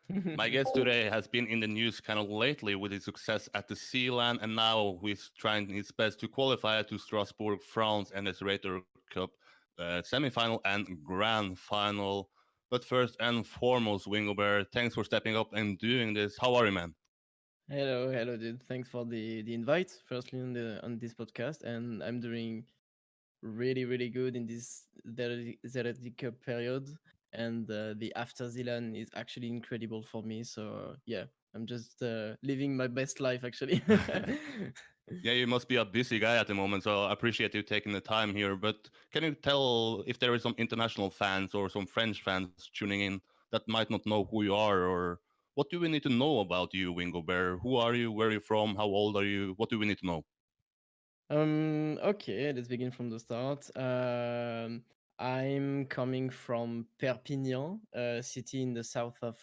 My guest today has been in the news kind of lately with his success at the ZLAN, and now he's trying his best to qualify to Strasbourg, France, and the ZrT Cup semi-final and grand final. But first and foremost, Wingobear, thanks for stepping up and doing this. How are you, man? Hello, dude. Thanks for the invite. Firstly, on this podcast, and I'm doing really good in this ZLAN Cup period, and the after Zealand is actually incredible for me. So yeah, I'm just living my best life actually. Yeah, you must be a busy guy at the moment, so I appreciate you taking the time here. But can you tell if there is some international fans or some French fans tuning in that might not know who you are, or what do we need to know about you, Wingo Bear? Who are you? Where are you from? How old are you? What do we need to know? Okay, let's begin from the start. I'm coming from Perpignan, a city in the south of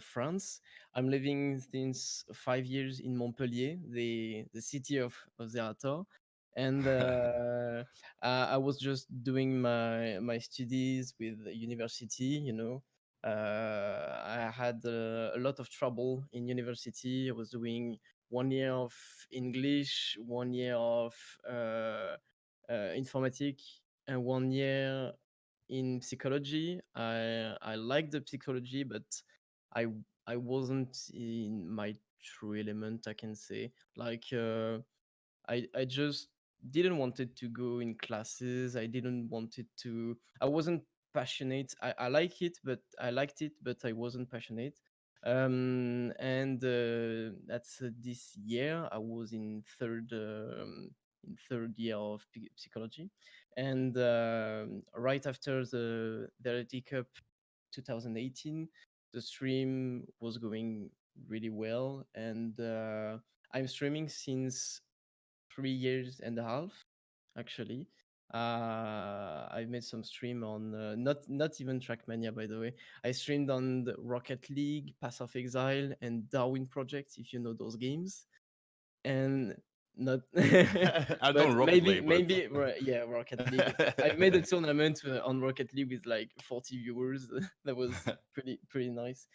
France. I'm living since 5 years in Montpellier, the city of Zerator. And I was just doing my studies with the university. I had a lot of trouble in university. I was doing 1 year of English, 1 year of uh, informatic, and 1 year in psychology. I liked the psychology, but I I wasn't in my true element. I can say I just didn't wanted to go in classes. I didn't wanted to. I wasn't passionate. I like it, but I liked it, but I wasn't passionate. And that's this year. I was in third year of psychology, and right after the RT Cup 2018, the stream was going really well, and I'm streaming since 3 years and a half actually. I made some stream on not even Trackmania, by the way. I streamed on the Rocket League, Pass of Exile, and Darwin Project, if you know those games. And not, I but don't Rocket maybe League, but yeah, Rocket League. I made a tournament on Rocket League with like 40 viewers. That was pretty nice.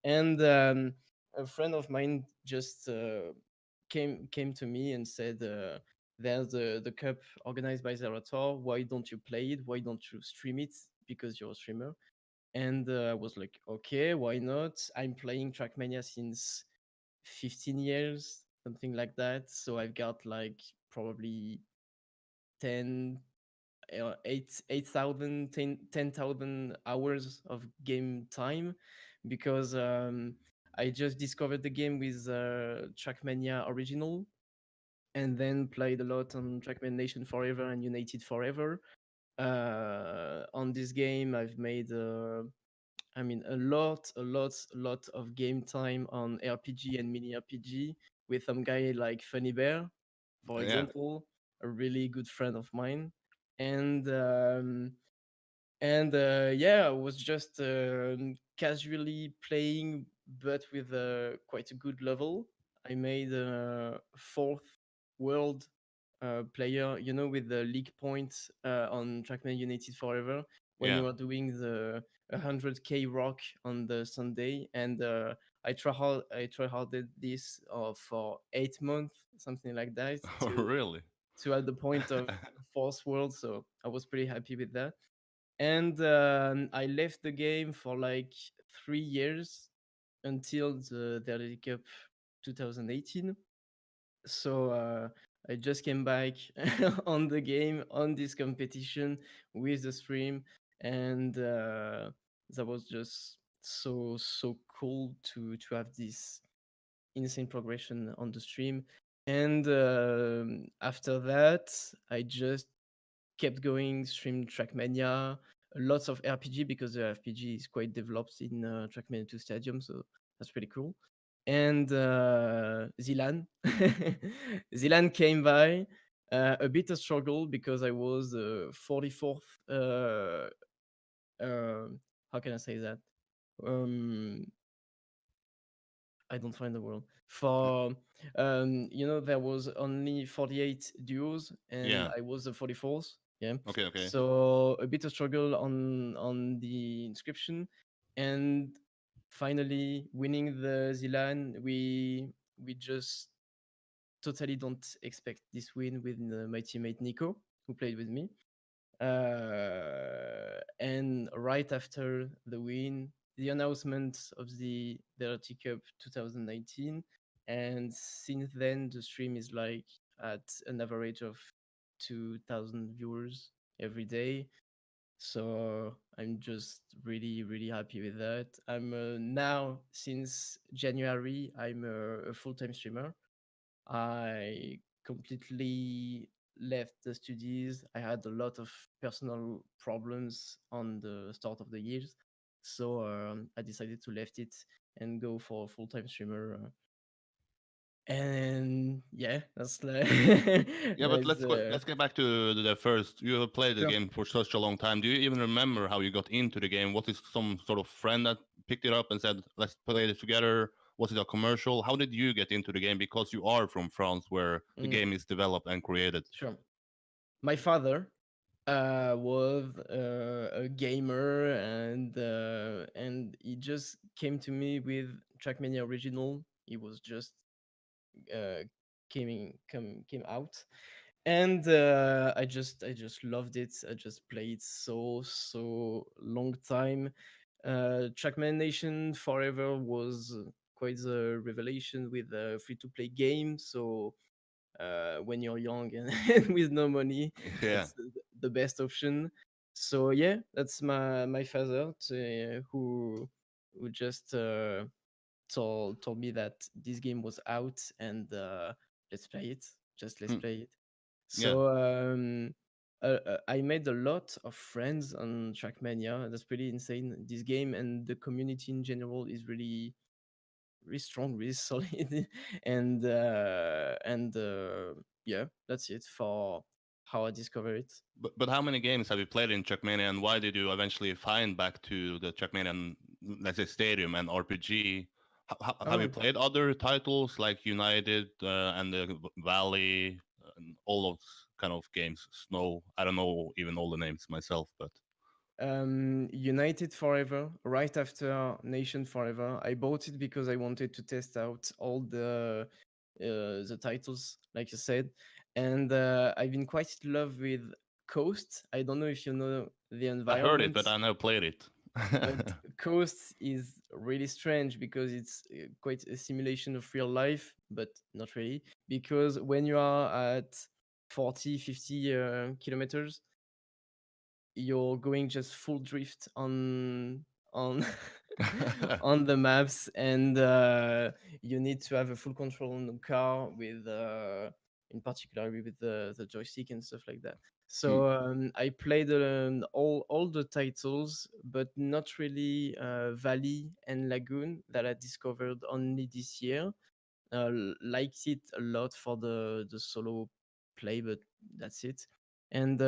And a friend of mine just came to me and said, "There's the cup organized by Zerator. Why don't you play it? Why don't you stream it? Because you're a streamer." And I was like, "Okay, why not? I'm playing Trackmania since 15 years, something like that. So I've got like probably 10 8,000 10,000 hours of game time because I just discovered the game with Trackmania Original and then played a lot on Trackman Nation Forever and United Forever. On this game, I've made, a lot of game time on RPG and mini RPG with some guy like Funny Bear, for yeah. example, a really good friend of mine. And yeah, I was just casually playing, but with quite a good level. I made a fourth world player, with the league points on Trackman United Forever when Yeah. you are doing the 100K rock on the Sunday. And I try harded this for 8 months, something like that, Oh, really? to at the point of fourth world. So I was pretty happy with that. And I left the game for like 3 years until the League Cup 2018. So I just came back on the game, on this competition with the stream, and that was just so cool to have this insane progression on the stream. And after that, I just kept going, streamed Trackmania, lots of RPG because the RPG is quite developed in Trackmania 2 Stadium, so that's pretty cool. And ZLAN. ZLAN came by, a bit of struggle because I was 44th. How can I say that? Um, I don't find the word. There was only 48 duos, and Yeah. I was the 44th. Yeah, Okay, okay. so a bit of struggle on the inscription, and finally winning the ZLAN. We just totally don't expect this win with my teammate Nico, who played with me. And right after the win, the announcement of the ZrT Cup 2019, and since then the stream is like at an average of 2,000 viewers every day. So I'm just really happy with that. I'm now, since January, I'm a full-time streamer. I completely left the studies. I had a lot of personal problems on the start of the years, so I decided to left it and go for a full-time streamer. And yeah, that's like Yeah, but that's let's get back to the first. You have played the sure. game for such a long time. Do you even remember how you got into the game? Was it some sort of friend that picked it up and said, "Let's play it together"? Was it a commercial? How did you get into the game? Because you are from France, where the Mm, game is developed and created. sure. My father was a gamer, and he just came to me with Trackmania Original. He was just uh, came out, and I just loved it. I just played so long time. Trackman Nation Forever was quite a revelation with a free to play game. So when you're young and, and with no money, Yeah. that's the best option. So yeah, that's my father who just told me that this game was out, and let's play it. Just let's Hmm. play it. Yeah. So I made a lot of friends on Trackmania. That's pretty insane. This game and the community in general is really strong, really solid, and yeah, that's it for how I discover it. But how many games have you played in Trackmania, and why did you eventually find back to the Trackmania, let's say, Stadium and RPG? Have you Oh, played other titles like United and the Valley and all those kind of games? Snow, I don't know even all the names myself, but United Forever, right after Nation Forever. I bought it because I wanted to test out all the titles, like you said, and I've been quite in love with Coast. I don't know if you know the I heard it, environment, but I never played it. but Coast is really strange because it's quite a simulation of real life, but not really, because when you are at 40, 50 kilometers, you're going just full drift on on the maps, and you need to have a full control on the car with in particular with the joystick and stuff like that. Hmm. So I played all the titles, but not really Valley and Lagoon, that I discovered only this year. Liked it a lot for the solo play, but that's it. And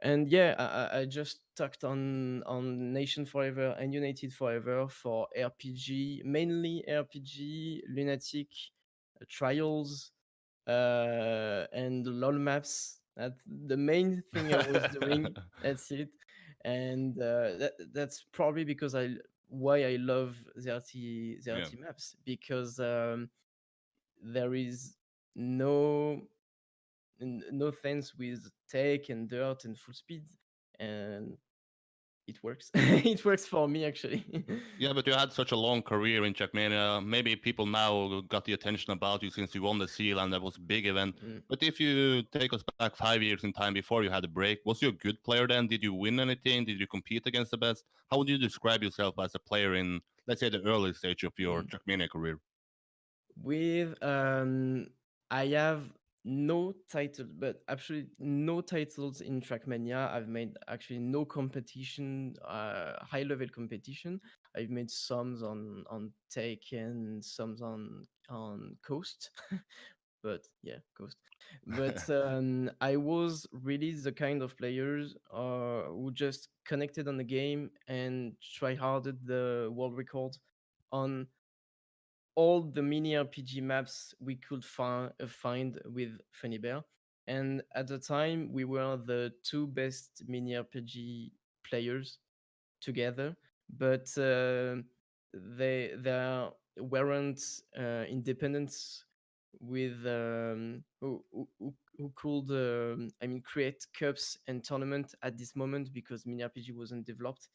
and yeah, I just tucked on Nation Forever and United Forever for RPG, mainly RPG, Lunatic, Trials, and LOL maps. That's the main thing I was doing. That's it, and that's probably because I why I love Yeah. ZRT maps, because there is no no fence with tech and dirt and full speed, and it works. It works for me, actually. Yeah, but you had such a long career in Trackmania. Maybe people now got the attention about you since you won the seal and that was a big event. Mm. But if you take us back 5 years in time before you had a break, was you a good player then? Did you win anything? Did you compete against the best? How would you describe yourself as a player in, let's say, the early stage of your Mm. Trackmania career? With I have no title, but absolutely no titles in Trackmania. I've made actually no competition, high level competition. I've made some on tech and some on coast, but yeah, Ghost. But I was really the kind of players who just connected on the game and try harded the world record on all the mini RPG maps we could find with Funny Bear. And at the time, we were the two best mini RPG players together. but they weren't independent with who could create cups and tournament at this moment because mini RPG wasn't developed,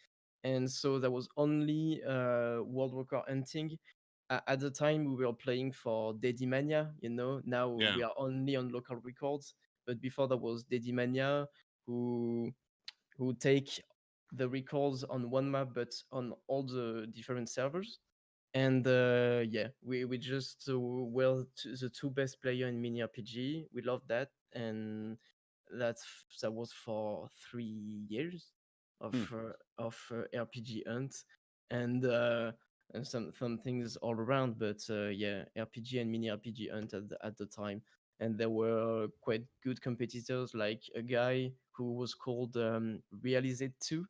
and so there was only world record hunting. At the time we were playing for Dedimania, now Yeah. we are only on local records, but before there was Dedimania who take the records on one map but on all the different servers. And yeah, we just the two best player in mini RPG. We love that, and that was for 3 years of Hmm. RPG hunt, and some things all around. But yeah, RPG and mini RPG hunt at the time, and there were quite good competitors, like a guy who was called Realize 2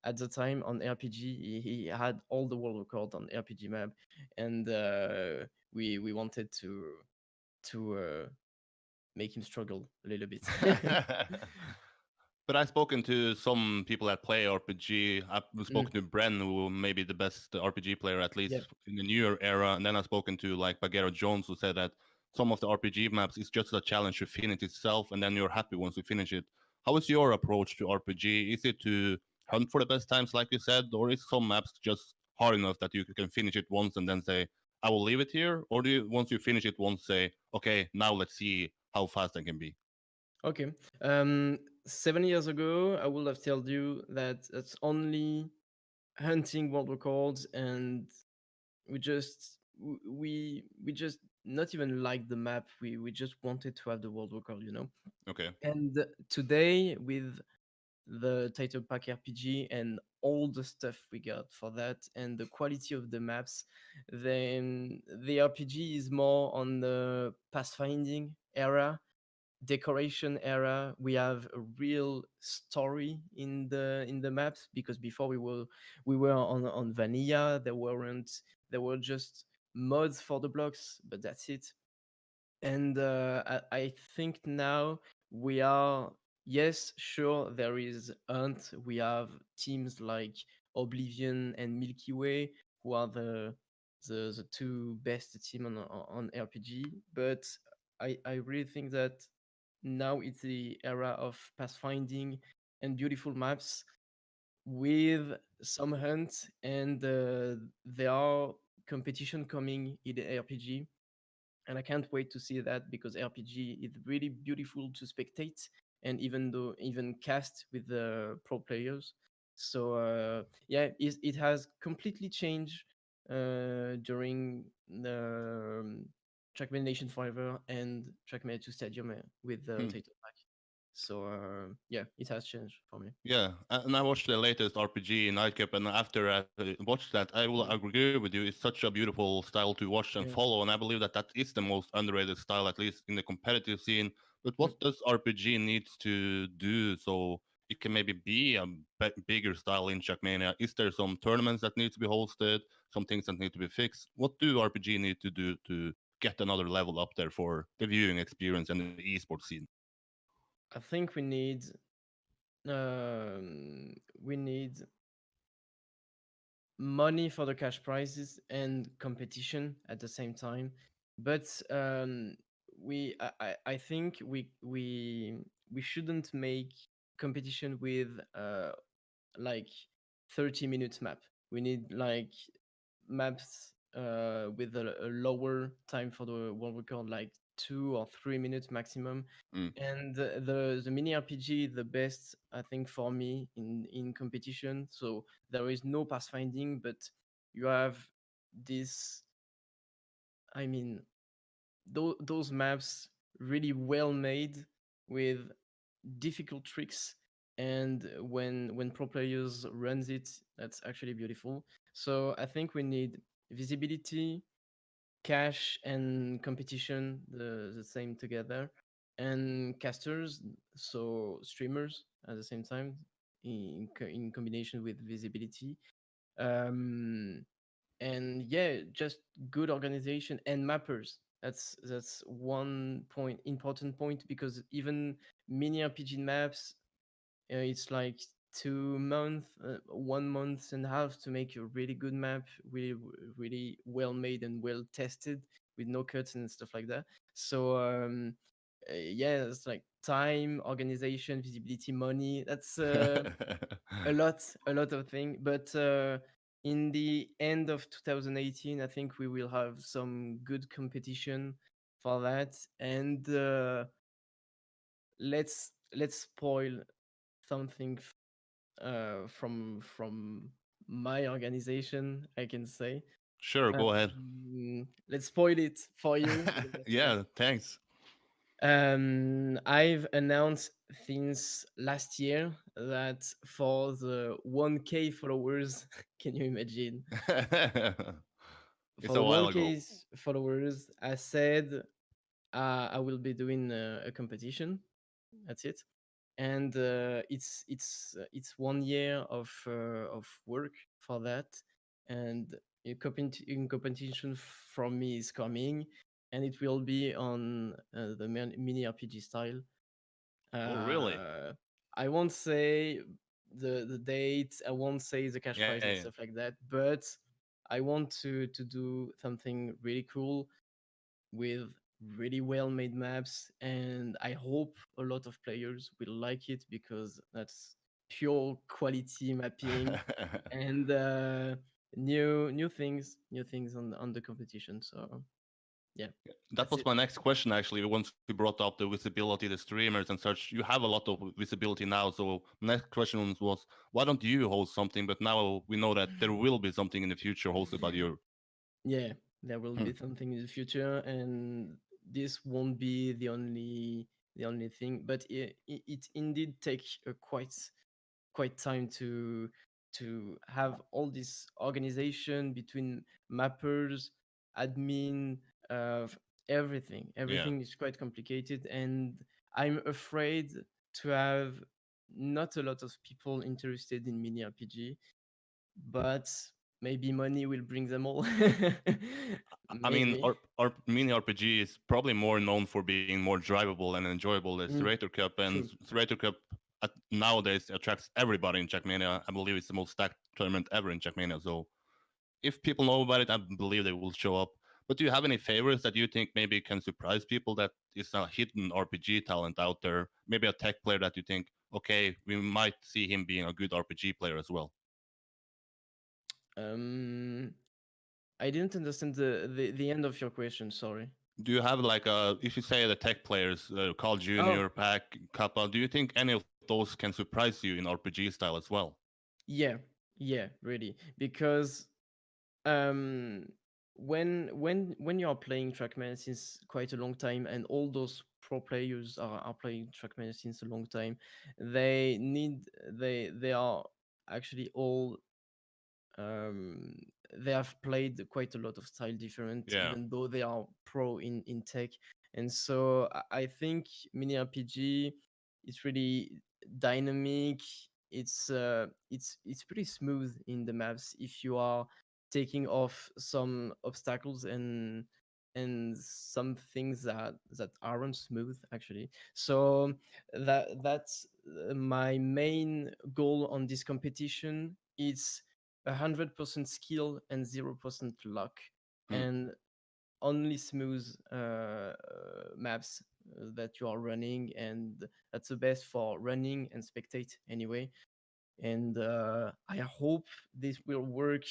at the time on RPG. He had all the world record on RPG map, and we wanted to make him struggle a little bit. But I've spoken to some people that play RPG. I've Mm, spoken to Bren, who may be the best RPG player, at yeah. least in the newer era. And then I've spoken to like Bagheera Jones, who said that some of the RPG maps is just a challenge to finish itself, and then you're happy once you finish it. How is your approach to RPG? Is it to hunt for the best times, like you said, or is some maps just hard enough that you can finish it once and then say, I will leave it here? Or do you, once you finish it once, say, okay, now let's see how fast I can be? Okay. 7 years ago, I would have told you that it's only hunting world records, and we just not even like the map. We just wanted to have the world record. Okay. And today, with the title pack RPG and all the stuff we got for that and the quality of the maps, then the RPG is more on the pathfinding era, decoration era. We have a real story in the maps, because before we were on vanilla. There were just mods for the blocks, but that's it. And I think now we are, yes, sure, there is hunt. We have teams like Oblivion and Milky Way, who are the two best team on RPG. But I really think that now it's the era of pathfinding and beautiful maps with some hunt, and there are competition coming in the RPG, and I can't wait to see that, because RPG is really beautiful to spectate, and even cast with the pro players. So yeah, it has completely changed during the Trackmania Nation Forever and Trackmania 2 Stadium with the Hmm. title pack. So yeah, it has changed for me. Yeah, and I watched the latest RPG Nightcap, and after I watched that, I will Mm, agree with you. It's such a beautiful style to watch and yeah. follow, and I believe that that is the most underrated style, at least in the competitive scene. But Mm. what does RPG needs to do so it can maybe be a bigger style in Trackmania? Is there some tournaments that need to be hosted, some things that need to be fixed? What do RPG need to do to get another level up there for the viewing experience and the esports scene? I think we need money for the cash prizes and competition at the same time. But I think we shouldn't make competition with like 30 minutes map. We need like maps with a lower time for the world record, like 2 or 3 minutes maximum. Mm. And the mini RPG, the best I think for me in competition. So there is no pathfinding, but you have this. I mean, those maps really well made with difficult tricks, and when pro players runs it, that's actually beautiful. So I think we need visibility, cash, and competition, the same together, and casters, so streamers at the same time, in combination with visibility. um and yeah, just good organization and mappers. That's one important point, because even mini RPG maps, it's like 2 months, 1 month and a half to make a really good map, really well made and well tested with no cuts and stuff like that. So yeah, it's like time, organization, visibility, money. That's a lot of things. But in the end of 2018, I think we will have some good competition for that. And let's spoil something from my organization, I can say. Sure, go ahead. Let's spoil it for you because Yeah, thanks. I've announced since last year that for the 1K followers, can you imagine? It's For a the while ago. 1K followers, I said I will be doing a competition. That's it. And it's 1 year of work for that, and in competition from me is coming, and it will be on the mini RPG style. Oh, really? uh, I won't say the date, I won't say the cash Yeah, prize and yeah. stuff like that, but I want to do something really cool with really well made maps, and I hope a lot of players will like it because that's pure quality mapping and new things on the competition. So yeah, That that's was it. my next question actually. Once we brought up the visibility, the streamers and such, you have a lot of visibility now. So next question was, why don't you host something? But now we know that there will be something in the future hosted by you. Yeah, there will Hmm. be something in the future, and this won't be the only thing, but it indeed take quite time to have all this organization between mappers, admin, uh, everything. Yeah. Everything is quite complicated, and I'm afraid to have not a lot of people interested in mini RPG, but maybe money will bring them all. I mean, Maybe. our mini RPG is probably more known for being more drivable and enjoyable as Mm, ZrT Cup, and true. ZrT Cup nowadays attracts everybody in Trackmania. I believe it's the most stacked tournament ever in Trackmania. So if people know about it, I believe they will show up. But do you have any favorites that you think maybe can surprise people that is a hidden RPG talent out there? Maybe a tech player that you think, okay, we might see him being a good RPG player as well. um I didn't understand the end of your question, sorry. Do you have like if you say the tech players, Carl Oh, Jr., Pack, Kappa, do you think any of those can surprise you in RPG style as well? yeah, yeah, really. Because um when you are playing Trackman since quite a long time, and all those pro players are playing Trackman since a long time, they need they are actually all um, they have played quite a lot of style different, Yeah. even though they are pro in tech. And so I think mini RPG is really dynamic. It's pretty smooth in the maps if you are taking off some obstacles and some things that aren't smooth actually. So that's my main goal on this competition. It's 100% skill and 0% luck, Hmm. and only smooth maps that you are running, and that's the best for running and spectate anyway. And I hope this will work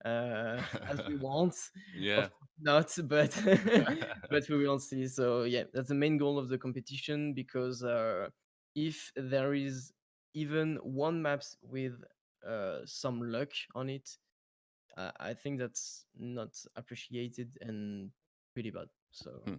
as we want. Yeah. Of course not, but but we will see. So yeah, that's the main goal of the competition, because if there is even one maps with some luck on it, I think that's not appreciated and pretty bad. So Hmm.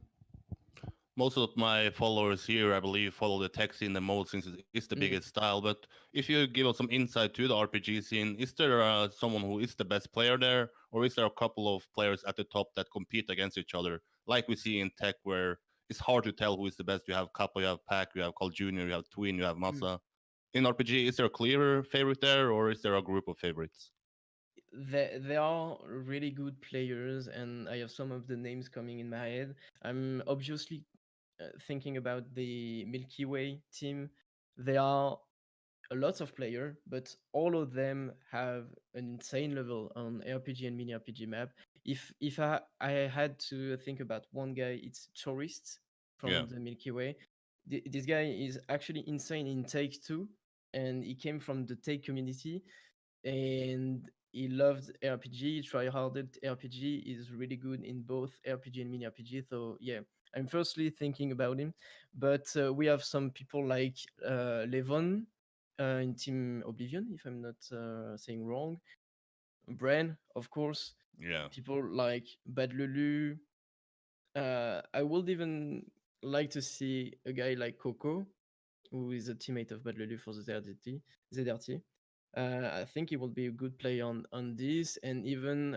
Most of my followers here, I believe, follow the tech scene the most since it is the mm, biggest style. But if you give us some insight to the RPG scene, is there someone who is the best player there, or is there a couple of players at the top that compete against each other, like we see in tech, where it's hard to tell who is the best? You have Kappa, you have Pack, you have Call Junior, you have Twin, you have mm. Masa. In RPG, is there a clearer favorite there, or is there a group of favorites? They are really good players, and I have some of the names coming in my head. I'm obviously thinking about the Milky Way team. They are a lot of player, but all of them have an insane level on RPG and mini RPG map. If I had to think about one guy, it's Tourist Yeah. from the Milky Way. This guy is actually insane in Take Two, and he came from the Take community, and he loved RPG, try harded RPG, is really good in both RPG and mini RPG. So yeah, I'm firstly thinking about him, but we have some people like Levon in Team Oblivion, if I'm not saying wrong. Bran, of course. Yeah. People like Bad Lulu. I would even like to see a guy like Coco, who is a teammate of Bad Lulu for the ZRT. I think he will be a good play on this. And even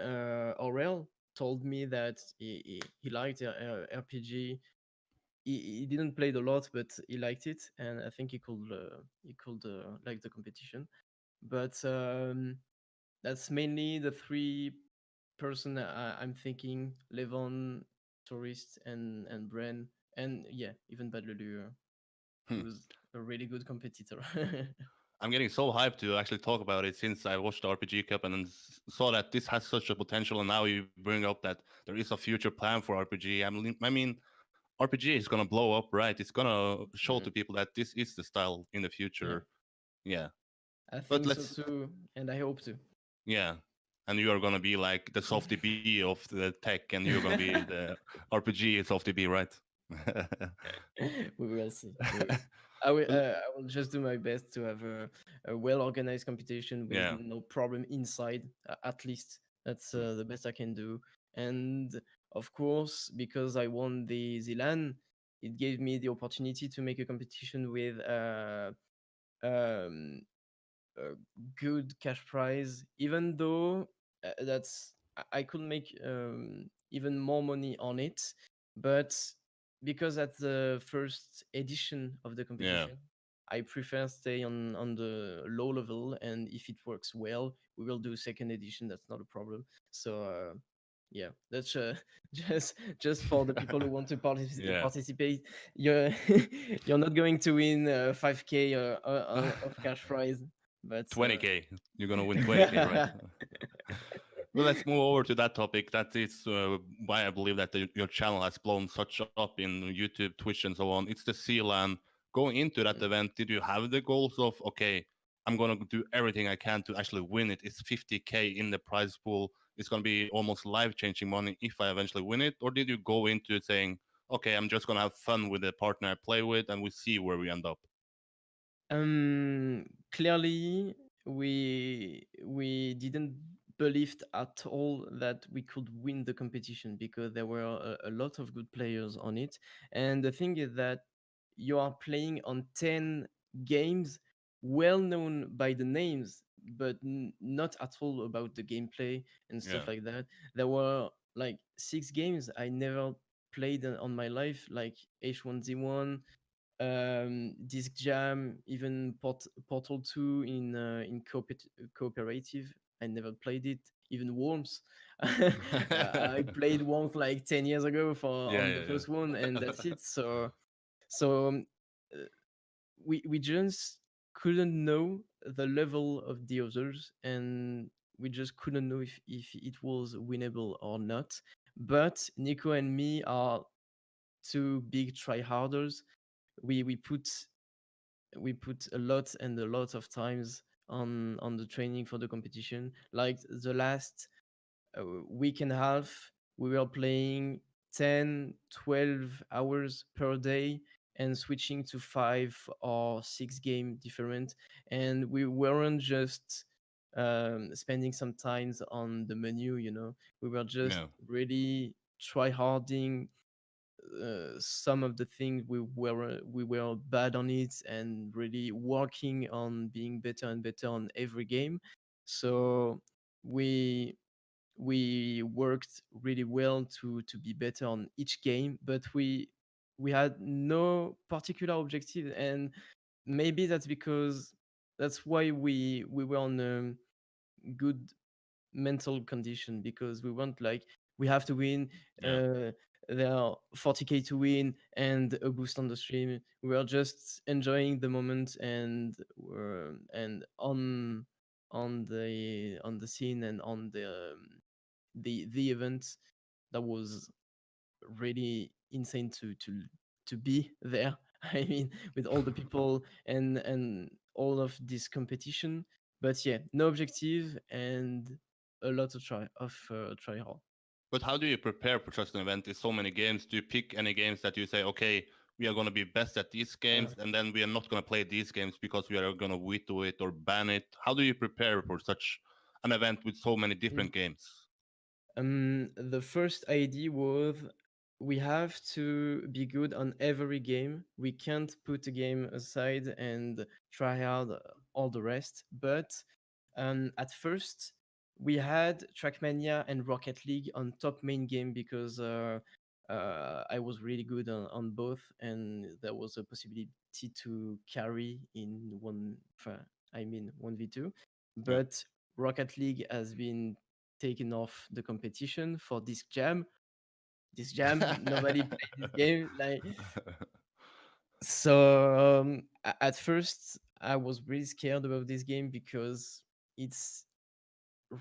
Aurel told me that he liked RPG. He didn't play it a lot, but he liked it, and I think he could like the competition. But that's mainly the three person I'm thinking: Levon, Tourist, and Bren, and yeah, even Bad Lulu, Hmm. who's a really good competitor. I'm getting so hyped to actually talk about it since I watched the RPG Cup and then saw that this has such a potential. And now you bring up that there is a future plan for RPG. I mean, RPG is gonna blow up, right? It's gonna show to Mm, people that this is the style in the yeah, future. Yeah, I but think so let's too, and I hope to. yeah, and you are gonna be like the softy B of the tech, and you're gonna be the RPG softy B, right? We will see. I will just do my best to have a well organized competition with Yeah, no problem inside. At least that's the best I can do. And of course, because I won the ZLAN, it gave me the opportunity to make a competition with um, a good cash prize, even though I could make even more money on it, but because at the first edition of the yeah. competition, I prefer stay on the low level, and if it works well, we will do second edition. That's not a problem. So yeah, that's just for the people who want to Yeah, participate. You're you're not going to win 5K of cash prize, but 20K. You're gonna win 20K, right? Well, let's move over to that topic. That is why I believe that your channel has blown such up in YouTube, Twitch, and so on. It's the ZLAN. Going into that Mm. event, did you have the goals of, okay, I'm gonna do everything I can to actually win it? It's 50K in the prize pool. It's gonna be almost life-changing money if I eventually win it. Or did you go into it saying, okay, I'm just gonna have fun with the partner I play with, and we see where we end up? Clearly, we didn't believe at all that we could win the competition because there were a lot of good players on it. And the thing is that you are playing on 10 games well known by the names, but not at all about the gameplay and Yeah. stuff like that. There were like 6 games I never played on my life, like H1Z1, Disc Jam, even Portal 2 in cooperative. I never played it. Even Worms. I played Worms like 10 years ago for Yeah, on the yeah, first one, and yeah. that's it. So uh, we just couldn't know the level of the others, and we just couldn't know if it was winnable or not. But Nico and me are two big tryharders. We put a lot and a lot of times on the training for the competition. Like the last week and a half, we were playing 10, 12 hours per day and switching to 5 or 6 game different. And we weren't just spending some times on the menu. We were just Yeah. really try harding some of the things we were bad on it, and really working on being better and better on every game. So we we worked really well to be better on each game, but we had no particular objective, and maybe that's because that's why we were on a good mental condition, because we weren't like we have to win Yeah. uh there are 40k to win and a boost on the stream. We were just enjoying the moment and on the scene and on the event. That was really insane to be there. I mean, with all the people and all of this competition. But yeah, no objective and a lot of try hard. But how do you prepare for such an event? There's so many games. Do you pick any games that you say, okay, we are going to be best at these Uh, games, and then we are not going to play these games because we are going to veto it or ban it? How do you prepare for such an event with so many mm. different games? The first idea was we have to be good on every game. We can't put a game aside and try hard all the rest. But at first, we had Trackmania and Rocket League on top main game because I was really good on both, and there was a possibility to carry in I mean 1v2. Yeah. But Rocket League has been taken off the competition for Disc Jam. Disc Jam, nobody played this game. Like so, at first I was really scared about this game because it's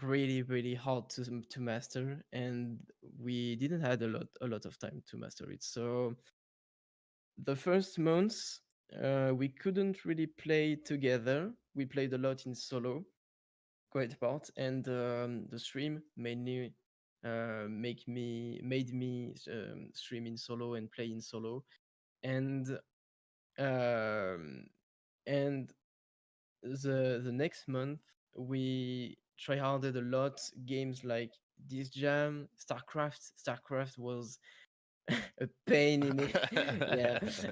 really hard to master, and we didn't had a lot of time to master it. So the first months we couldn't really play together. We played a lot in solo quite part, and the stream mainly made me stream in solo and play in solo, and um, and the next month we try harded a lot games like this jam starcraft was a pain in it.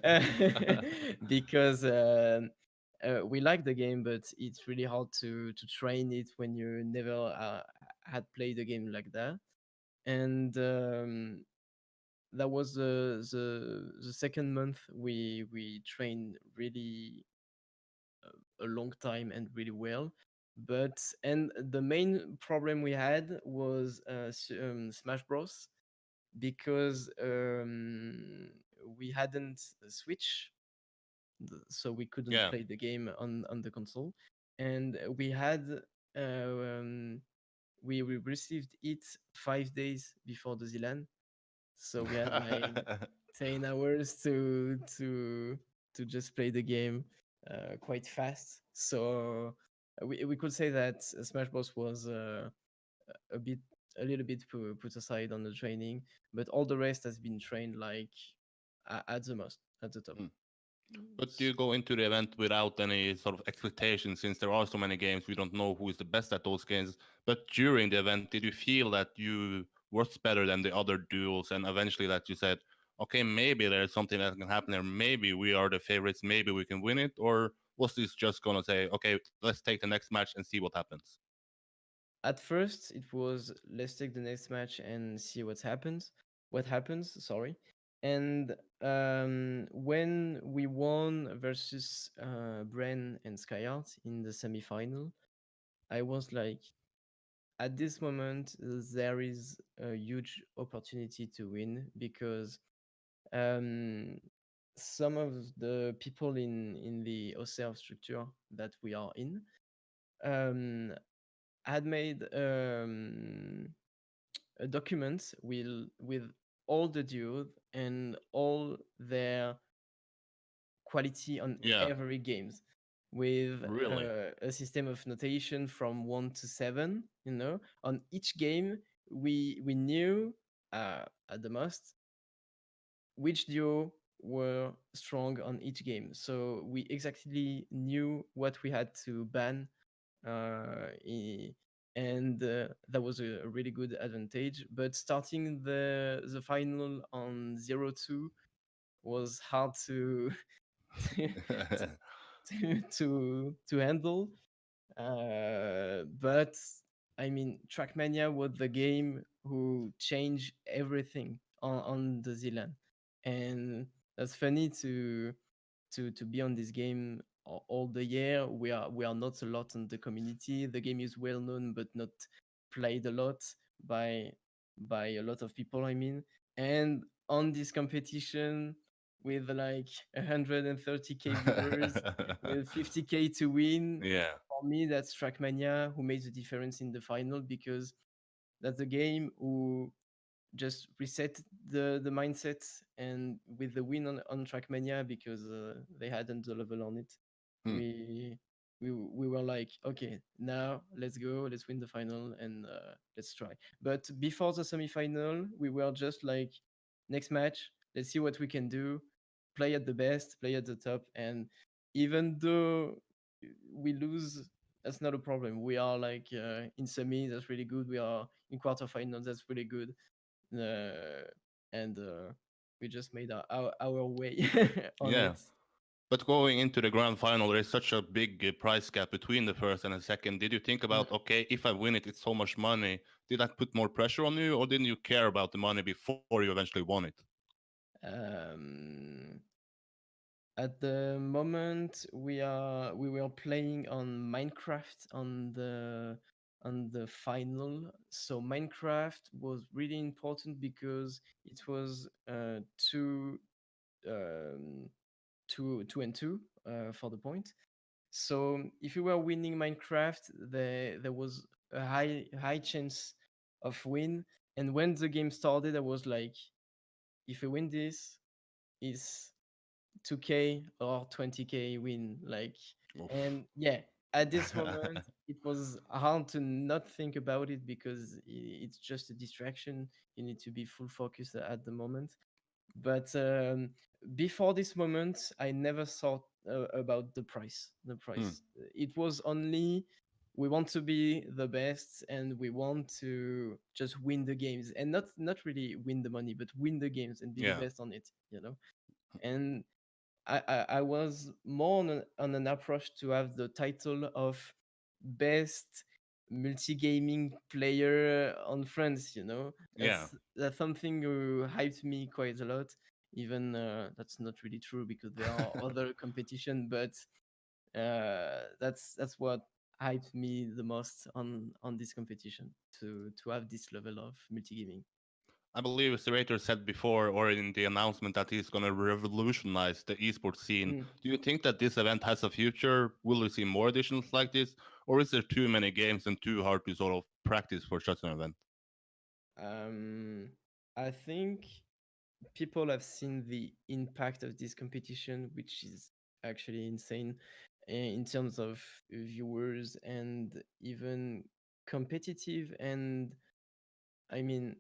Yeah. Because we like the game, but it's really hard to train it when you never had played a game like that. And that was the second month we trained really a long time and really well. But and the main problem we had was Smash Bros because we hadn't switch, so we couldn't Yeah. play the game on the console, and we had um, we received it 5 days before the ZLAN, so we had like 10 hours to just play the game quite fast. So we could say that Smash Bros was a bit a little bit put aside on the training, but all the rest has been trained like at the most at the top. Mm. But do you go into the event without any sort of expectations since there are so many games? We don't know who is the best at those games. But during the event, did you feel that you was better than the other duels and eventually that you said, okay, maybe there's something that can happen there. Maybe we are the favorites. Maybe we can win it. Or was this just going to say, okay, let's take the next match and see what happens? At first, it was let's take the next match and see what happens. What happens? Sorry. And when we won versus Bren and Skyart in the semi-final, I was like, at this moment, there is a huge opportunity to win because um, some of the people in the OCR structure that we are in um, had made a document with all the duos and all their quality on Yeah, every games with really. a system of notation from 1 to 7. On each game we knew at the most which duo were strong on each game, so we exactly knew what we had to ban, and that was a really good advantage. But starting the final on 0-2 was hard to to to handle. But I mean, Trackmania was the game who changed everything on the ZLAN, and that's funny to be on this game all the year. We are not a lot in the community. The game is well known, but not played a lot by by a lot of people. I mean, and on this competition with like 130K viewers, with 50K to win. Yeah, For me, that's Trackmania who made the difference in the final, because that's the game who just reset the mindset, and with the win on Trackmania, because they hadn't the level on it, hmm. we we were like, okay, now let's go, let's win the final, and let's try. But before the semi-final, we were just like, next match, let's see what we can do, play at the best, play at the top, and even though we lose, that's not a problem. We are like in semi, that's really good. We are in quarterfinals, that's really good. uh, and we just made our way on Yeah. it. But going into the grand final, there is such a big price gap between the first and the second. Did you think Mm. about, okay, if I win it, it's so much money? Did that put more pressure on you, or didn't you care about the money before you eventually won it? Um, at the moment, we were playing on Minecraft on the final. So Minecraft was really important because it was um, two and two for the point. So if you were winning Minecraft, there was a high chance of win. And when the game started, I was like, if we win this, is 2K or 20K win. Like, Oof. and yeah, at this moment, it was hard to not think about it, because it's just a distraction. You need to be full focus at the moment. But before this moment, I never thought about the price. The Hmm. price. It was only, we want to be the best, and we want to just win the games, and not really win the money, but win the games and be the Yeah. best on it. You know, and I was more on an approach to have the title of best multi-gaming player on France. You know, Yeah. that's something who hyped me quite a lot. Even that's not really true, because there are other competition, but that's what hyped me the most on this competition, to have this level of multi-gaming. I believe Zerator said before, or in the announcement, that he's going to revolutionize the esports scene. Mm. Do you think that this event has a future? Will we see more editions like this? Or is there too many games and too hard to sort of practice for such an event? Um, I think people have seen the impact of this competition, which is actually insane in terms of viewers and even competitive. And I mean,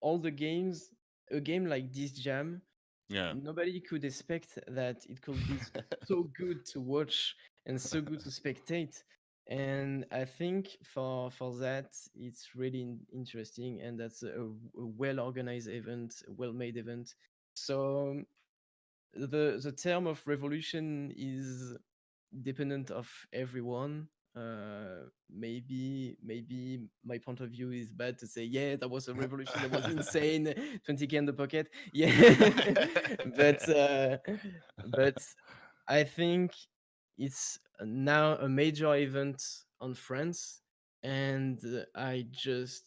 all the games, a game like this Jam, Yeah. nobody could expect that it could be so good to watch and so good to spectate. And I think for that, it's really interesting, and that's a well organized event, well made event. So the term of revolution is dependent of everyone. Maybe my point of view is bad to say, yeah, that was a revolution, that was insane, 20K in the pocket, yeah. but but I think it's now a major event on France, and I just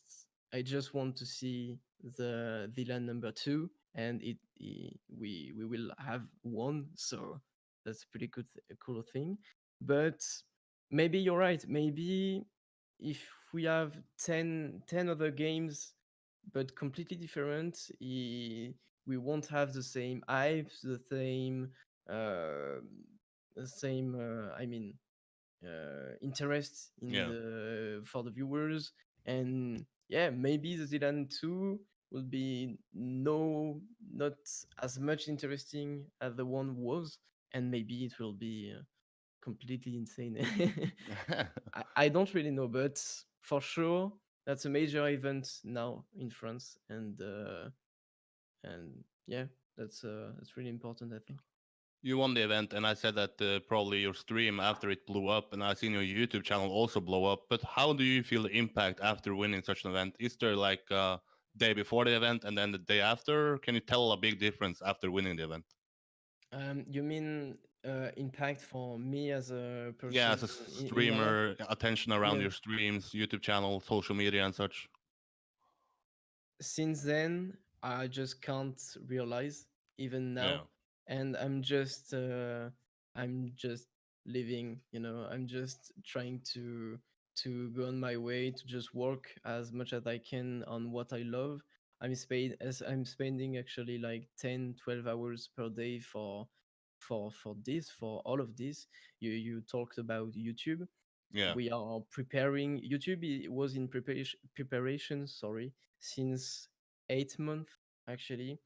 want to see the VLAN number 2, and we will have one. So that's a pretty good, a cool thing. But maybe you're right. Maybe if we have 10 other games, but completely different, we won't have the same hype, uh, the same. I mean, interest in Yeah. the for the viewers. And yeah, maybe the ZLAN 2 will be not as much interesting as the one was, and maybe it will be completely insane. I don't really know, but for sure that's a major event now in France, and yeah, that's really important, I think. You won the event, and I said that probably your stream after it blew up, and I seen your YouTube channel also blow up. But how do you feel the impact after winning such an event? Is there like a day before the event and then the day after? Can you tell a big difference after winning the event? You mean impact for me as a Yeah, person as a in my life? streamer, attention around Yeah. your streams, YouTube channel, social media, and such. Since then, I just can't realize even Yeah, now, and I'm just living. You know, I'm just trying to go on my way to just work as much as I can on what I love. I'm spending actually like 10, 12 hours per day for all of this. You talked about YouTube. yeah, We are preparing. YouTube was in preparation, sorry, since 8 months actually,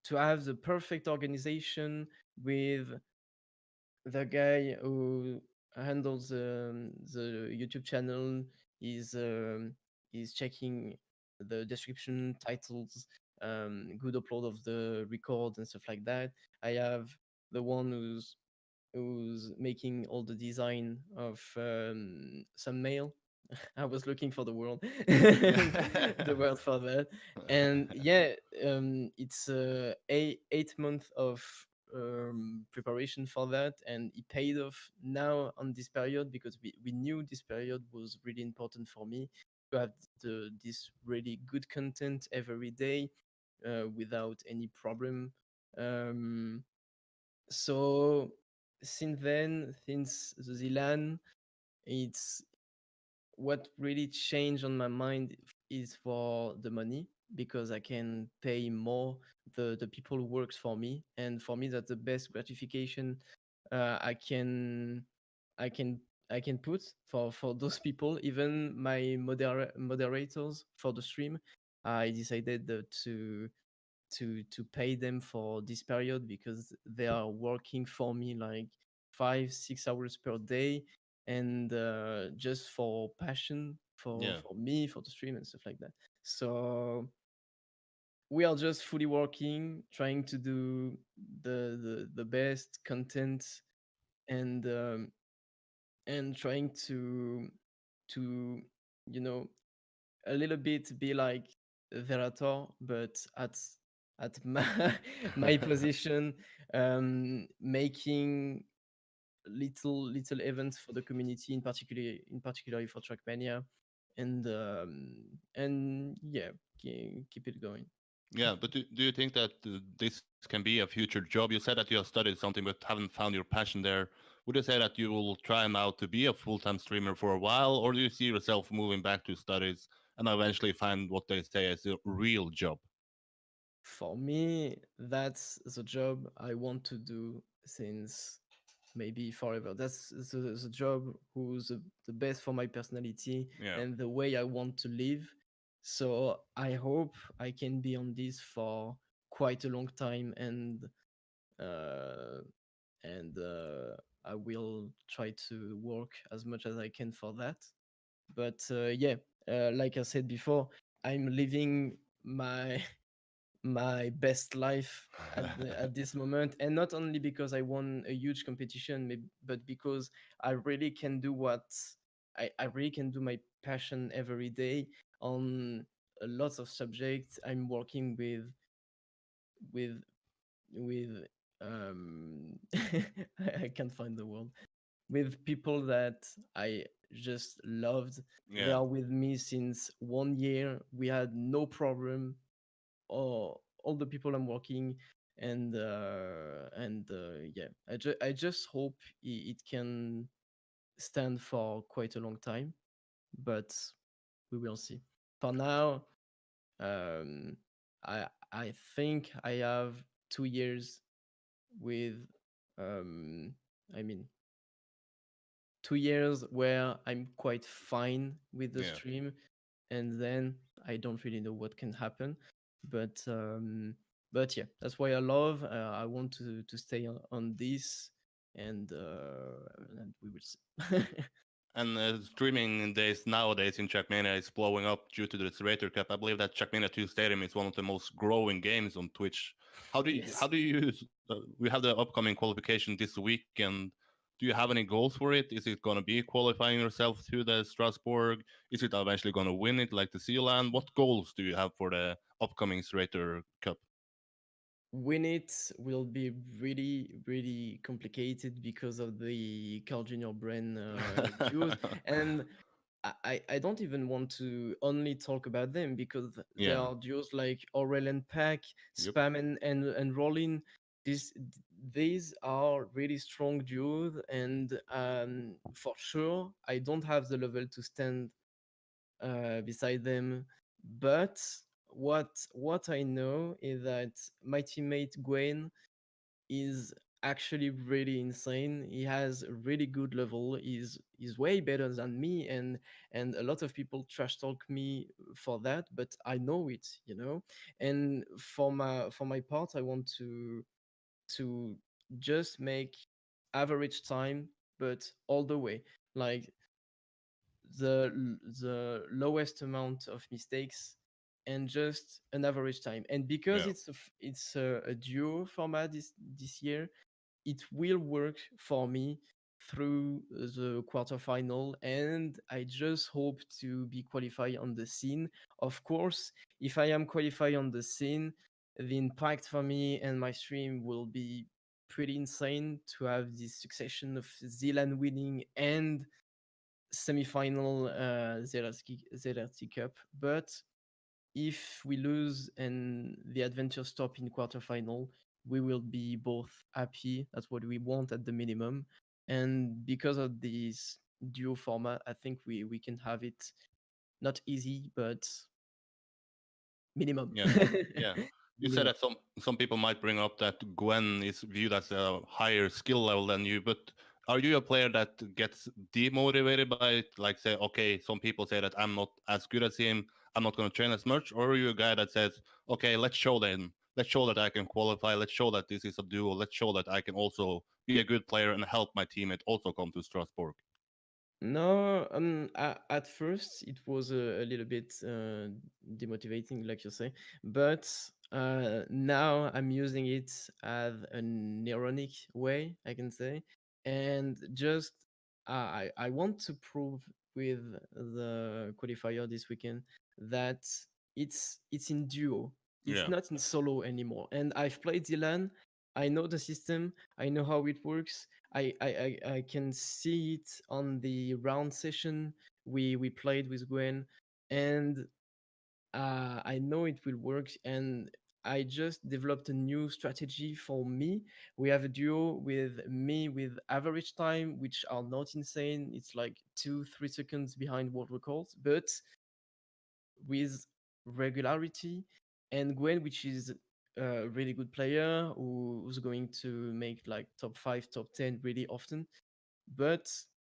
to have the perfect organization with the guy who handles the YouTube channel is checking the description, titles, good upload of the record and stuff like that. I have the one who's making all the design of some mail. I was looking for the word, the word for that, and yeah, it's 8 months of preparation for that, and it paid off now on this period because we knew this period was really important for me to have this really good content every day without any problem. Um, so since then, since the ZLAN, it's what really changed on my mind is for the money because I can pay more the people who works for me, and for me that's the best gratification I can I can I can put for those people. Even my moderators for the stream, I decided to pay them for this period because they are working for me like 5 6 hours per day, and just for passion yeah, for me, for the stream and stuff like that. So we are just fully working, trying to do the best content, and trying to you know a little bit be like Verator, but at my, my position, making little events for the community, in particular for Trackmania, and yeah, keep it going. yeah. But do you think that this can be a future job? You said that you have studied something but haven't found your passion there. Would you say that you will try now to be a full-time streamer for a while, or do you see yourself moving back to studies and eventually find what they say is a real job? For me, that's the job I want to do since maybe forever. That's the job who's the best for my personality Yeah, and the way I want to live. So I hope I can be on this for quite a long time, uh, and I will try to work as much as I can for that. But yeah, like I said before, I'm living my my best life at this moment, and not only because I won a huge competition, but because I really can do what I really can do my passion every day on lots of subjects. I'm working with with I can't find the word, with people that I just loved. They yeah. are with me since 1 year. We had no problem, all the people I'm working, and yeah, I just hope it can stand for quite a long time, but we will see. For now, um, I think I have 2 years with, um, I mean, 2 years where I'm quite fine with the Yeah. stream, and then I don't really know what can happen. But yeah, that's why I love. I want to stay on this, and we will see. And streaming days nowadays in Trackmania is blowing up due to the ZrT Cup. I believe that Trackmania 2 Stadium is one of the most growing games on Twitch. How Yes. do you use? We have the upcoming qualification this weekend. Do you have any goals for it? Is it going to be qualifying yourself to the Strasbourg? Is it eventually going to win it like the ZLAN? What goals do you have for the upcoming ZrT Cup? Win it will be really complicated because of the Carl Junior brand duos, and I don't even want to only talk about them because there Yeah. are duos like Aurel and Pack, Yep. Spam and Rollin. These are really strong duos, and for sure I don't have the level to stand beside them. But what I know is that my teammate Gwen is actually really insane. He has a really good level. He's way better than me, and a lot of people trash talk me for that, but I know it, you know. And for my part, I want to just make average time, but all the way, like the lowest amount of mistakes and just an average time. And because Yeah. it's a duo format this year, it will work for me through the quarterfinal, and I just hope to be qualified on the scene. Of course, if I am qualified on the scene, the impact for me and my stream will be pretty insane to have this succession of ZLAN winning and semi-final ZRT Cup. But if we lose and the adventure stop in quarterfinal, we will be both happy. That's what we want at the minimum. And because of this duo format, I think we can have it not easy, but minimum. Yeah, yeah. You said Minimum. that some people might bring up that Gwen is viewed as a higher skill level than you, but are you a player that gets demotivated by it? Like say, okay, some people say that I'm not as good as him, I'm not going to train as much, or are you a guy that says, okay, let's show them, let's show that I can qualify, let's show that this is a duo, let's show that I can also be a good player and help my teammate also come to Strasbourg. No, at first it was a little bit demotivating, like you say, but now I'm using it as an ironic way, I can say, and just I want to prove with the qualifier this weekend that it's in duo, it's Yeah, not in solo anymore, and I've played Dylan. I know the system, I know how it works. I can see it on the round session we played with Gwen, and I know it will work. And I just developed a new strategy for me. We have a duo with me with average time, which are not insane. It's like 2-3 seconds behind world records, but with regularity, and Gwen, which is a really good player who's going to make like top 5, top 10 really often. But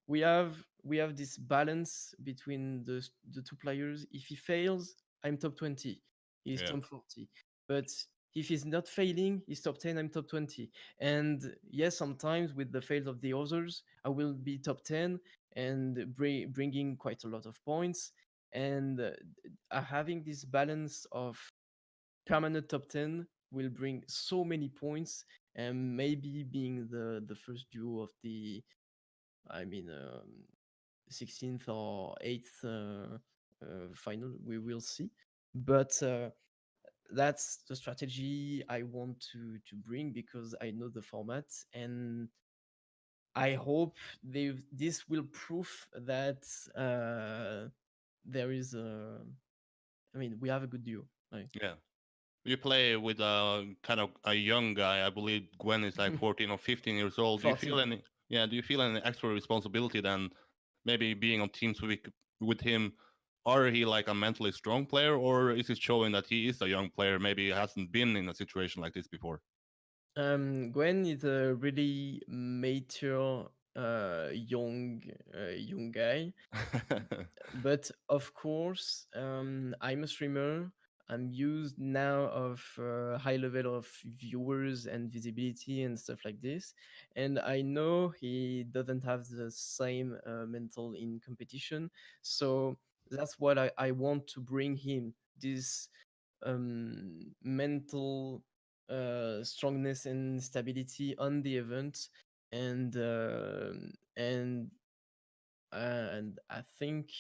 we have this balance between the two players. If he fails, I'm top 20, he's yeah, top 40. But if he's not failing, he's top 10, I'm top 20. And yes, sometimes with the fails of the others, I will be top 10 and bringing quite a lot of points. And having this balance of permanent top 10 will bring so many points, and maybe being the first duo of the, I mean, 16th or 8th final. We will see. But that's the strategy I want to bring because I know the format, and I hope this will prove that there is a. I mean, we have a good duo. Like yeah. You play with a kind of a young guy. I believe Gwen is like 14 or 15 years old. Do you feel 14. any? Yeah. Do you feel any extra responsibility than maybe being on teams with him? Are he like a mentally strong player, or is it showing that he is a young player? Maybe he hasn't been in a situation like this before. Gwen is a really mature, young guy. But of course, I'm a streamer. I'm used now of high level of viewers and visibility and stuff like this, and I know he doesn't have the same mental in competition. So that's what I want to bring him, this mental strongness and stability on the event, and and and I think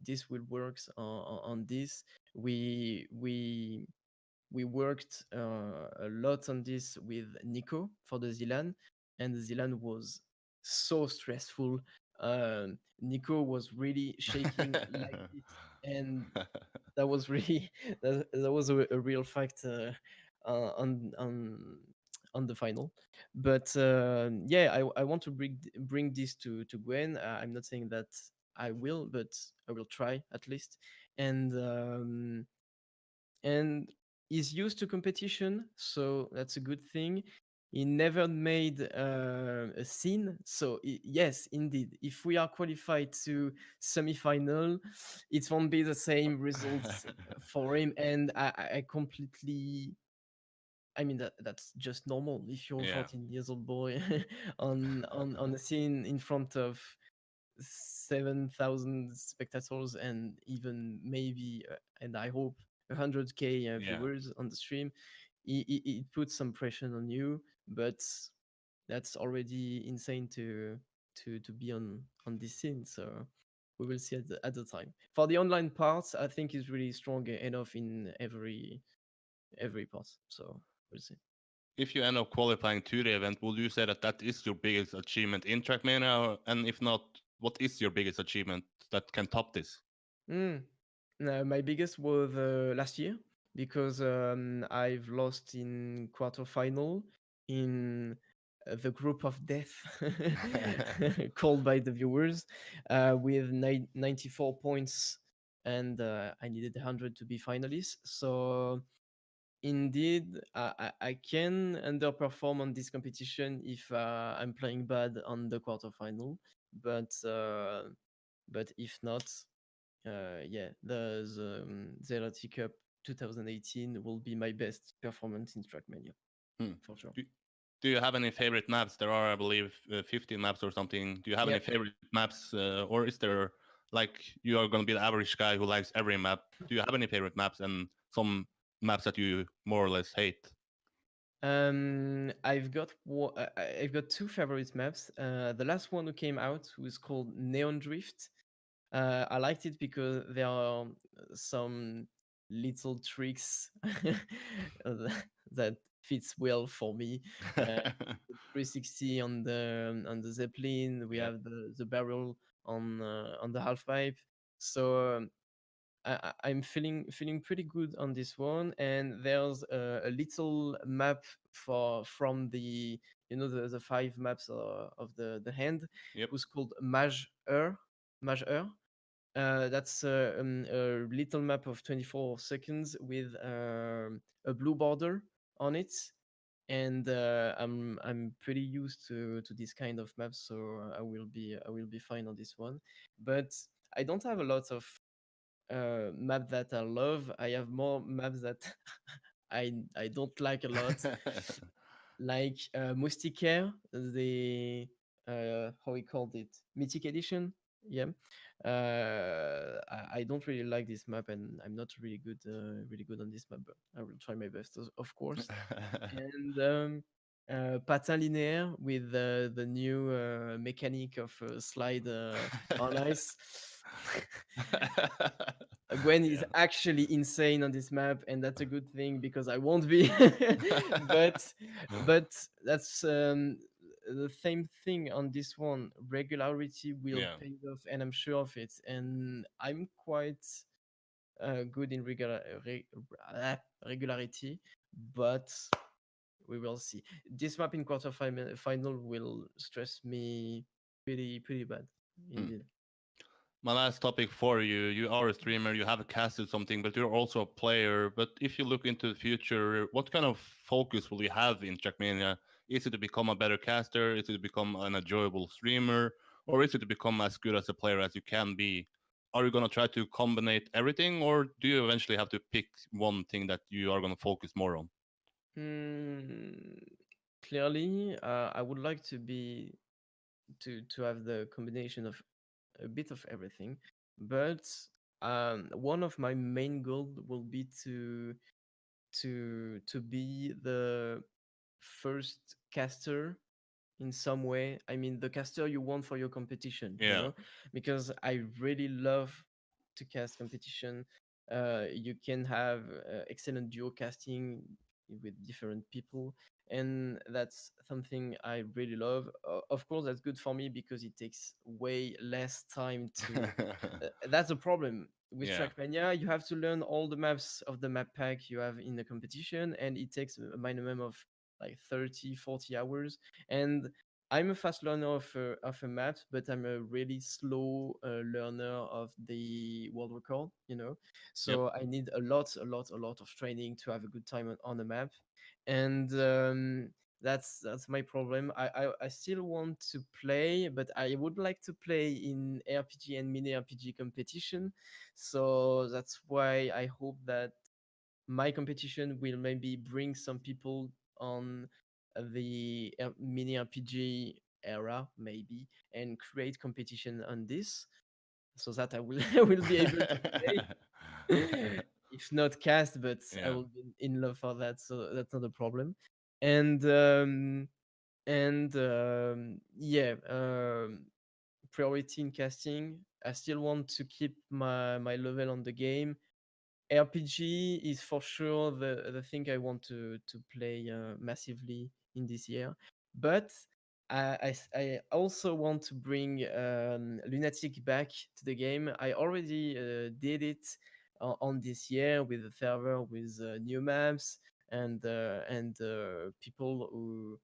this will work on this. We we we worked a lot on this with Nico for the ZLAN, and the ZLAN was so stressful. Nico was really shaking like this, and that was really that was a real fact uh, on on on the final. But yeah, I want to bring this to Gwen. I'm not saying that I will, but I will try at least. And and he's used to competition, so that's a good thing. He never made a scene, so yes, indeed, if we are qualified to semi-final, it won't be the same results for him. And I completely, I mean, that's just normal if you're a Yeah, 14 years old boy on a scene in front of 7,000 spectators, and even maybe and I hope 100K yeah. viewers on the stream. It puts some pressure on you, but that's already insane to be on this scene. So we will see at the time. For the online parts, I think is really strong enough in every part. So we'll see. If you end up qualifying to the event, would you say that that is your biggest achievement in Trackmania? And if not, what is your biggest achievement that can top this? Mm. My biggest was last year, because I've lost in quarterfinal in the group of death called by the viewers, with 94 points, and I needed 100 to be finalist. So indeed, I can underperform on this competition if I'm playing bad on the quarterfinal, but if not, yeah, the ZLAN Cup 2018 will be my best performance in Trackmania Hmm. for sure. Do, do you have any favorite maps? There are, I believe, 15 maps or something. Do you have any Yep. favorite maps, or is there like you are going to be the average guy who likes every map? Do you have any favorite maps and some maps that you more or less hate? I've got two favorite maps. The last one who came out was called Neon Drift. I liked it because there are some little tricks that fits well for me. Uh, 360 on the Zeppelin. We Yeah. have the barrel on the half pipe. So I'm feeling pretty good on this one. And there's a little map for from the, the five maps of the hand, Yep. who's called Mage Ur. That's a little map of 24 seconds with a blue border on it. And I'm pretty used to this kind of maps, so I will be fine on this one. But I don't have a lot of map that I love. I have more maps that I don't like a lot, like Moustiquaire, the how we called it, Mythic Edition. Yeah, I don't really like this map, and I'm not really good on this map. But I will try my best, of course. And patin linéaire with the new mechanic of slide on ice. Gwen is Yeah. actually insane on this map, and that's a good thing because I won't be. but that's the same thing on this one. Regularity will Yeah. pay off, and I'm sure of it. And I'm quite good in regularity, but we will see. This map in final will stress me pretty bad, Hmm. indeed. My last topic for you. You are a streamer, you have casted something, but you're also a player. But if you look into the future, what kind of focus will you have in Trackmania? Is it to become a better caster? Is it to become an enjoyable streamer? Or is it to become as good as a player as you can be? Are you going to try to combine everything, or do you eventually have to pick one thing that you are going to focus more on? Hmm, clearly, I would like to have the combination of a bit of everything, but one of my main goals will be to be the first caster in some way. I mean, the caster you want for your competition, Yeah. because I really love to cast competition. You can have excellent duo casting. with different people, and that's something I really love. Of course, that's good for me because it takes way less time to. That's a problem with Yeah. Trackmania. You have to learn all the maps of the map pack you have in the competition, and it takes a minimum of like 30, 40 hours. And I'm a fast learner of a map, but I'm a really slow learner of the world record, you know. Yep. So I need a lot of training to have a good time on a map, and that's my problem. I still want to play, but I would like to play in RPG and mini RPG competition. So that's why I hope that my competition will maybe bring some people on the mini RPG era, maybe, and create competition on this, so that I will I will be able to play. If not cast, but I Yeah. will be in love for that, so that's not a problem. And yeah, priority in casting. I still want to keep my level on the game. RPG is for sure the thing I want to play massively in this year, but I also want to bring Lunatic back to the game. I already did it on this year with the server with new maps and people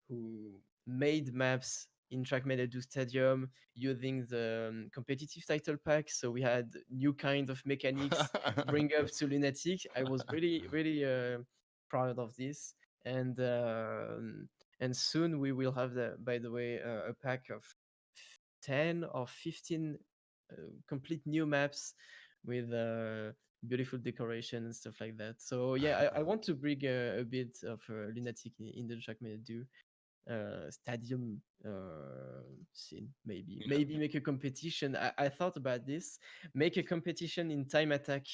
who made maps in Trackmania Do Stadium using the competitive title pack. So we had new kind of mechanics bring up to Lunatic. I was really proud of this, and and soon we will have by the way, a pack of 10 or 15 complete new maps with beautiful decoration and stuff like that. So yeah, I want to bring a bit of Lunatic in the Trackmania Do stadium scene. Yeah. Maybe make a competition. I thought about this. Make a competition in time attack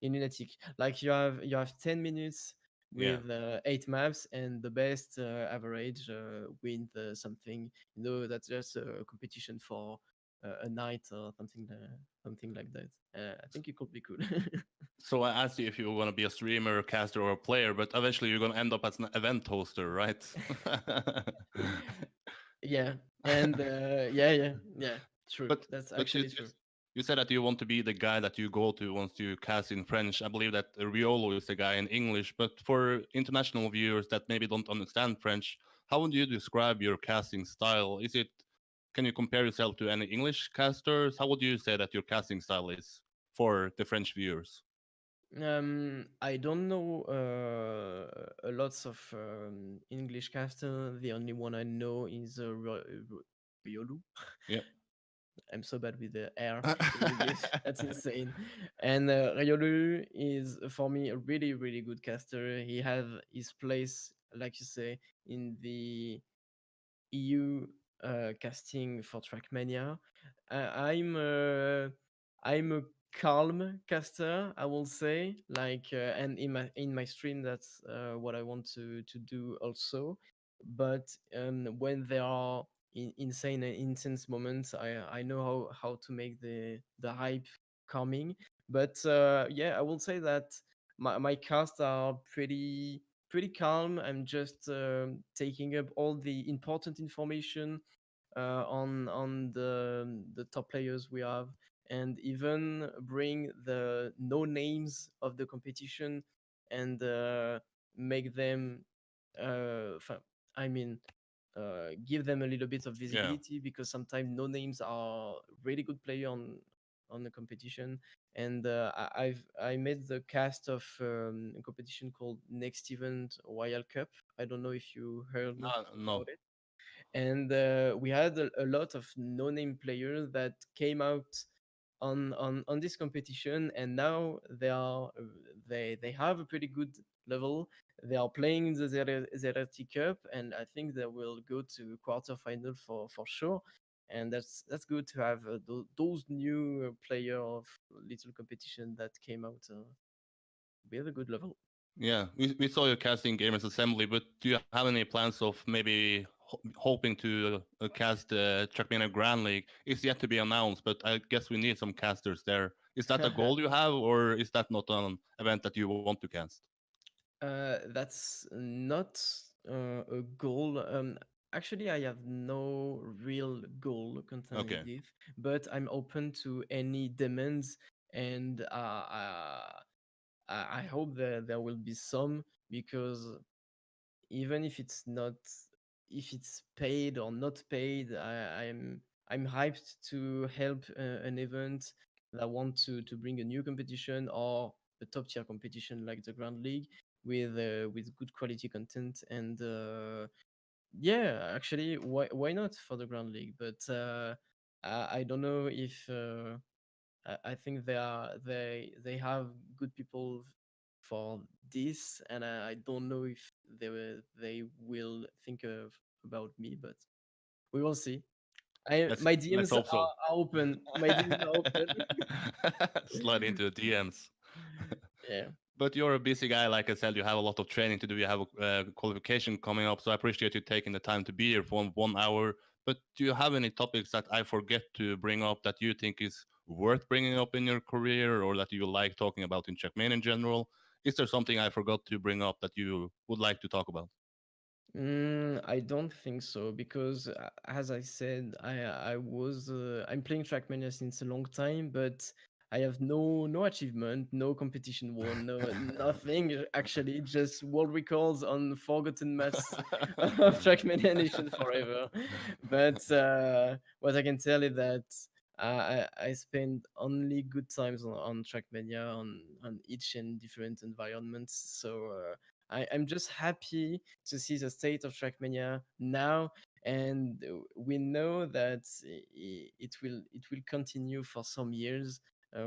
in Lunatic. Like you have 10 minutes Yeah. with 8 maps, and the best average wins something. That's just a competition for a night or something like that. I think it could be cool. So I asked you if you want to be a streamer, caster, or a player, but eventually you're going to end up as an event hoster, right? Yeah, and yeah, true. but That's but actually true. you said that you want to be the guy that you go to once you cast in French. I believe that Riolo is the guy in English, but for international viewers that maybe don't understand French, how would you describe your casting style? Can you compare yourself to any English casters? How would you say that your casting style is for the French viewers? I don't know a lots of English caster. The only one I know is Riolu. Yep. I'm so bad with the R in English. That's insane. And Ryolu is for me a really good caster. He has his place, like you say, in the EU casting for Trackmania. I'm a calm caster, I will say. Like, and in my stream, that's what I want to do also. But when there are insane and intense moments, I know how to make the hype calming. But yeah, I will say that my casts are pretty calm. I'm just taking up all the important information on the top players we have, and even bring the no names of the competition and make them. I mean, give them a little bit of Yeah. visibility, because sometimes no names are really good player on the competition. And I made the cast of a competition called Next Event Royal Cup. I don't know if you heard No. about it. And we had a lot of no-name players that came out on this competition, and now they have a pretty good level. They are playing the ZRT Cup, and I think they will go to quarterfinal for sure. And that's good to have those new player of little competition that came out with a good level. Yeah, we saw your casting Gamers Assembly, but do you have any plans of maybe hoping to cast Trackmania Gran League? It's yet to be announced, but I guess we need some casters there. Is that a goal you have, or is that not an event that you want to cast? That's not a goal. Actually, I have no real goal concerning Okay. this, but I'm open to any demands, and I hope that there will be some, because even if it's not, if it's paid or not paid, I'm hyped to help an event that want to bring a new competition or a top tier competition like the Grand League with good quality content. And yeah, actually, why not for the Grand League? But I don't know if I think they have good people for this, and I don't know if they will think of about me, but we will see. I Let's my let's DMs hope so. are open. My DMs are open. Slide into the DMs. Yeah. But you're a busy guy, like I said. You have a lot of training to do. You have a qualification coming up, so I appreciate you taking the time to be here for 1 hour. But do you have any topics that I forget to bring up that you think is worth bringing up in your career, or that you like talking about in Trackmania in general? Is there something I forgot to bring up that you would like to talk about? I don't think so, because as I said, I'm playing Trackmania since a long time, but I have no achievement, no competition won, no nothing actually, just world records on forgotten maps of Trackmania Nation forever. But what I can tell is that I spend only good times on Trackmania, on each and different environments. So I'm just happy to see the state of Trackmania now, and we know that it will continue for some years.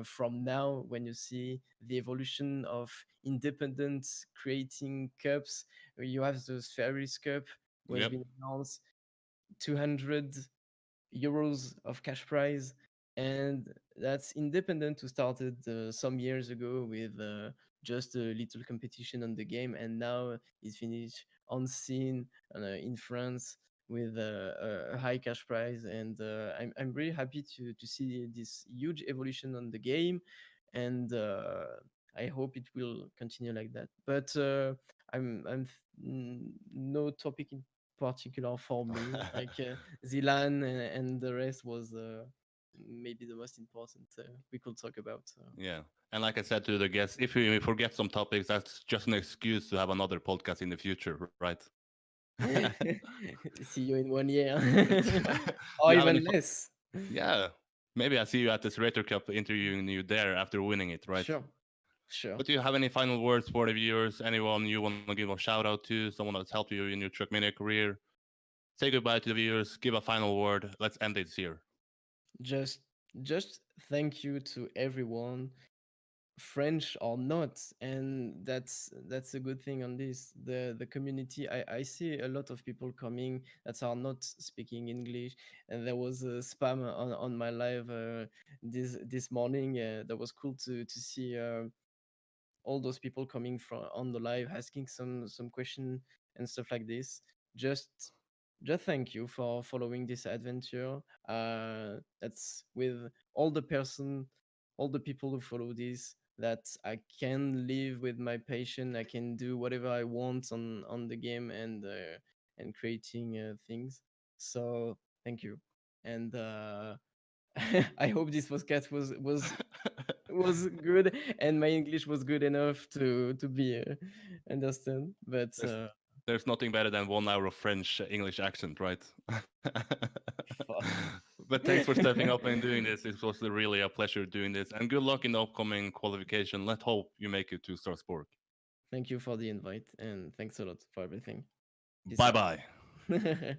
From now, when you see the evolution of independent creating cups, you have the Ferris Cup, who has Yep. been announced, 200 euros of cash prize, and that's independent who started some years ago with just a little competition on the game, and now it's finished on scene in France with a high cash prize. And I'm really happy to see this huge evolution on the game, and I hope it will continue like that. But no topic in particular for me. Like ZLAN and the rest was maybe the most important we could talk about. So. Yeah. And like I said to the guests, if we forget some topics, that's just an excuse to have another podcast in the future, right? See you in 1 year, Do or you have any? even less. Yeah. Maybe I see you at the ZrT Cup interviewing you there after winning it, right? Sure, sure. But do you have any final words for the viewers? Anyone you want to give a shout out to? Someone that's helped you in your Trackmania career? Say goodbye to the viewers. Give a final word. Let's end this here. Just, just thank you to everyone, French or not, and that's a good thing on this. The community, I see a lot of people coming that are not speaking English, and there was a spam on my live this morning. That was cool to see all those people coming from on the live, asking some question and stuff like this. just just thank you for following this adventure. That's with all the people who follow this, that I can live with my passion. I can do whatever I want on the game, and creating things. So thank you. And I hope this podcast was good, and my English was good enough to be understand. But there's, there's nothing better than 1 hour of French English accent, right? fuck. But thanks for stepping up and doing this. It was really a pleasure doing this. And good luck in the upcoming qualification. Let's hope you make it to Strasbourg. Thank you for the invite, and thanks a lot for everything. Peace Bye out. bye.